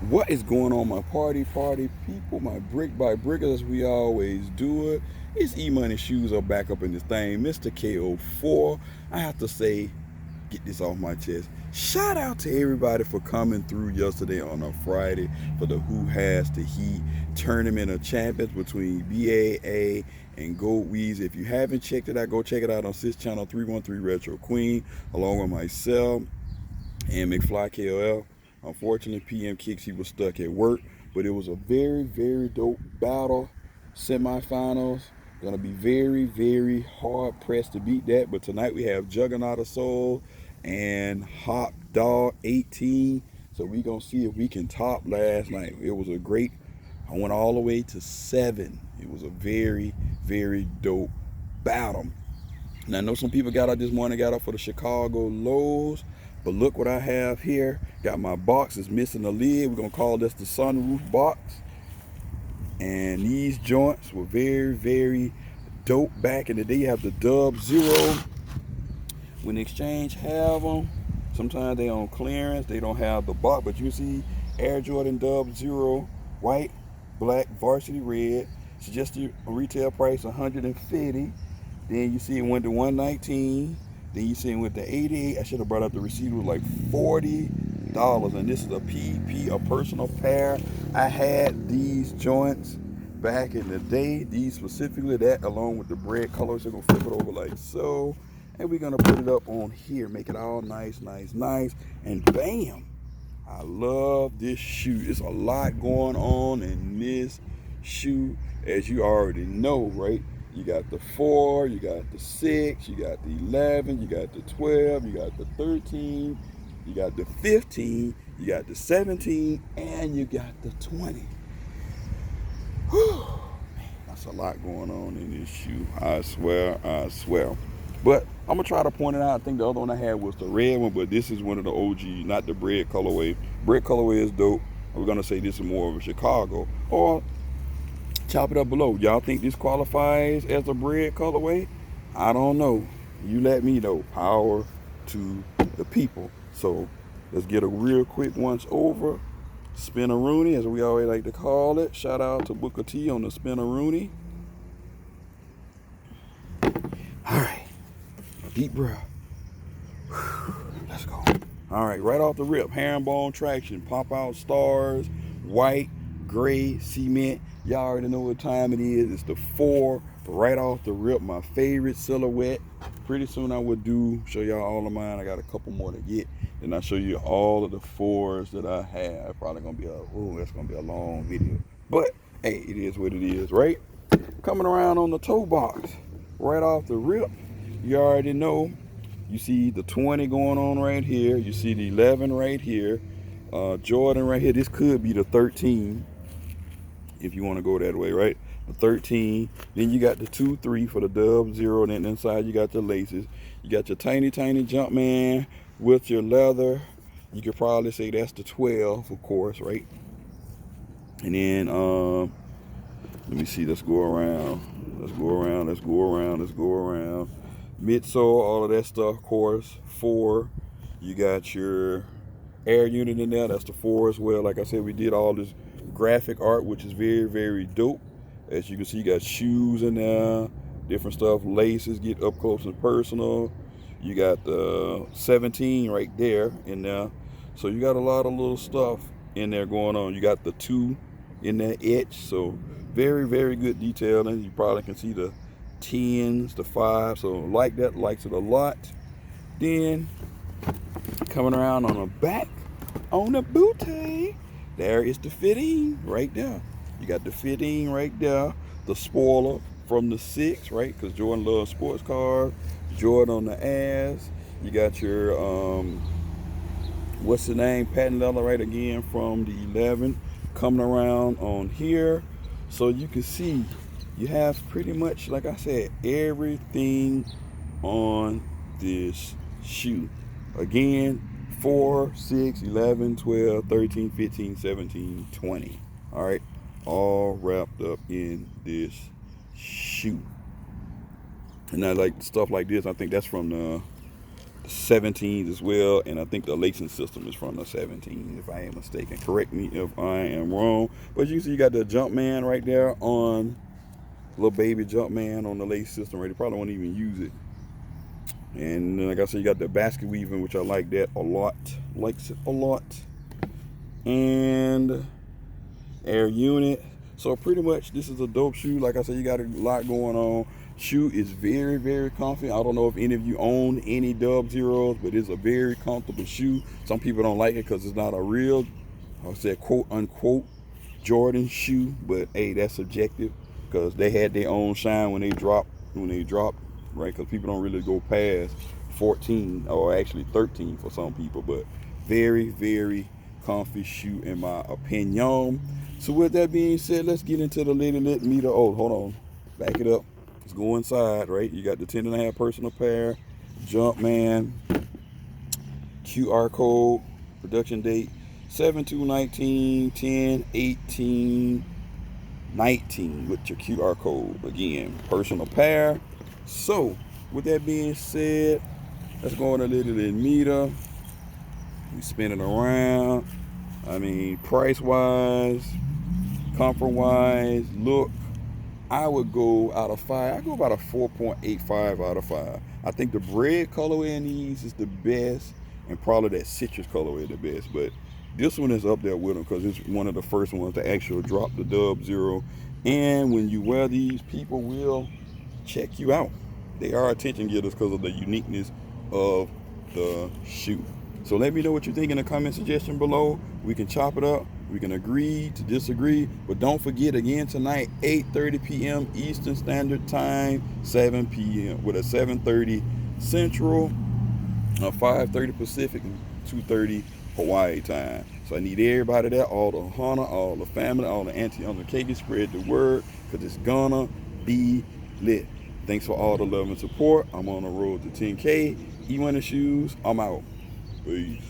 What is going on, my party people, my brick by brickers, as we always do it? It's Emoneyshoes are back up in this thing, Mr. KO4. I have to say, get this off my chest. Shout out to everybody for coming through yesterday on a Friday for the Who Has the Heat Tournament of Champions between BAA and Gold Weezy. If you haven't checked it out, go check it out on Sis Channel 313 Retro Queen, along with myself and McFly KOF. Unfortunately, PMKICKZ was stuck at work, but it was a very dope battle. Semifinals. Gonna be very hard pressed to beat that. But tonight we have Juggernaut of Soul and Hot Dog 18. So we gonna see if we can top last night. It was a great. I went all the way to 7. It was a very dope battle. Now I know some people got out this morning, got up for the Chicago Lows, but look what I have here. Got my box, it's missing the lid. We're gonna call this the sunroof box. And these joints were very dope back in the day. You have the Dub Zero. When Exchange have them, sometimes they on clearance, they don't have the box, but you see Air Jordan Dub Zero, white, black, varsity red, suggested retail price 150. Then you see it went to 119. Then you see it went to 88. I should have brought up the receipt. It was like $40. And this is a PP, a personal pair. I had these joints back in the day. These specifically, that along with the bread colors. So we're gonna flip it over like so. And we're gonna put it up on here. Make it all nice. And bam! I love this shoe. There's a lot going on in this shoe, as you already know, right? You got the 4, you got the 6, you got the 11, you got the 12, you got the 13, you got the 15, you got the 17, and you got the 20. Whew, man, that's a lot going on in this shoe. I swear. But I'm going to try to point it out. I think the other one I had was the red one, but this is one of the OGs, not the bread colorway. Bread colorway is dope. We're going to say this is more of a Chicago. Or chop it up below. Y'all think this qualifies as a bread colorway? I don't know. You let me know. Power to the people. So let's get a real quick once over. Spinaroonie, as we always like to call it. Shout out to Booker T on the Spinaroonie. All right. Deep breath. Let's go. All right, right off the rip, herringbone traction, pop out stars, white, gray, cement. Y'all already know what time it is. It's the 4, right off the rip, my favorite silhouette. Pretty soon I would show y'all all of mine. I got a couple more to get. Then I'll show you all of the 4s that I have. Probably gonna be that's gonna be a long video. But hey, it is what it is, right? Coming around on the toe box, right off the rip, you already know. You see the 20 going on right here. You see the 11 right here. Jordan right here. This could be the 13 if you want to go that way, right? The 13. Then you got the 2-3 for the Dub Zero. And then inside you got the laces. You got your tiny Jumpman with your leather. You could probably say that's the 12, of course, right? And then let me see. Let's go around. Midsole, all of that stuff, of course. 4. You got your air unit in there. That's the 4 as well. Like I said, we did all this graphic art, which is very dope. As you can see, you got shoes in there, different stuff, laces, get up close and personal. You got the 17 right there in there. So you got a lot of little stuff in there going on. You got the 2 in that etch. So very good detail. And you probably can see the 10s, the 5. So likes it a lot. Then coming around on the back, on the booty, there is the fitting right there. You got the fitting right there. The spoiler from the 6, right? Because Jordan loves sports cars. Jordan on the ass. You got your, what's the name? Patent leather right again from the 11. Coming around on here. So you can see you have pretty much, like I said, everything on this shoe. Again, 4, 6, 11, 12, 13, 15, 17, 20. All right, all wrapped up in this shoe. And I like stuff like this. I think that's from the 17s as well, and I think the lacing system is from the 17s, if I ain't mistaken. Correct me if I am wrong. But you see, you got the Jumpman right there on little baby Jumpman on the lace system. Right, you probably won't even use it. And like I said, you got the basket weaving, which I like that a lot. Likes it a lot. And air unit. So pretty much this is a dope shoe. Like I said, you got a lot going on. Shoe is very, very comfy. I don't know if any of you own any Dub Zeros, but it's a very comfortable shoe. Some people don't like it because it's not a real, I said, quote unquote, Jordan shoe. But hey, that's subjective because they had their own shine when they dropped, right? Because people don't really go past 14 or actually 13 for some people. But very, very comfy shoe in my opinion. So with that being said, let's get into the Lady Lit meter. Oh, hold on, back it up. Let's go inside, right? You got the 10.5 personal pair, Jumpman, QR code, production date 7/2/19, 10/18/19 with your QR code. Again, personal pair. So with that being said, let's go on a Lady Lit meter. We spin it around. I mean, price wise, comfort wise, look, I would go out of 5. I go about a 4.85 out of 5. I think the bread colorway in these is the best, and probably that citrus colorway is the best. But this one is up there with them because it's one of the first ones to actually drop the Dub Zero. And when you wear these, people will check you out. They are attention getters because of the uniqueness of the shoe. So let me know what you think in the comment suggestion below. We can chop it up. We can agree to disagree. But don't forget, again, tonight, 8:30 p.m. Eastern Standard Time, 7 p.m. with a 7:30 Central, 5:30 Pacific, and 2:30 Hawaii time. So I need everybody there, all the Hon.Hi, all the family, all the auntie, uncle, Katie, spread the word because it's gonna be lit. Thanks for all the love and support. I'm on the road to 10K. Emoneyshoes, I'm out. Peace.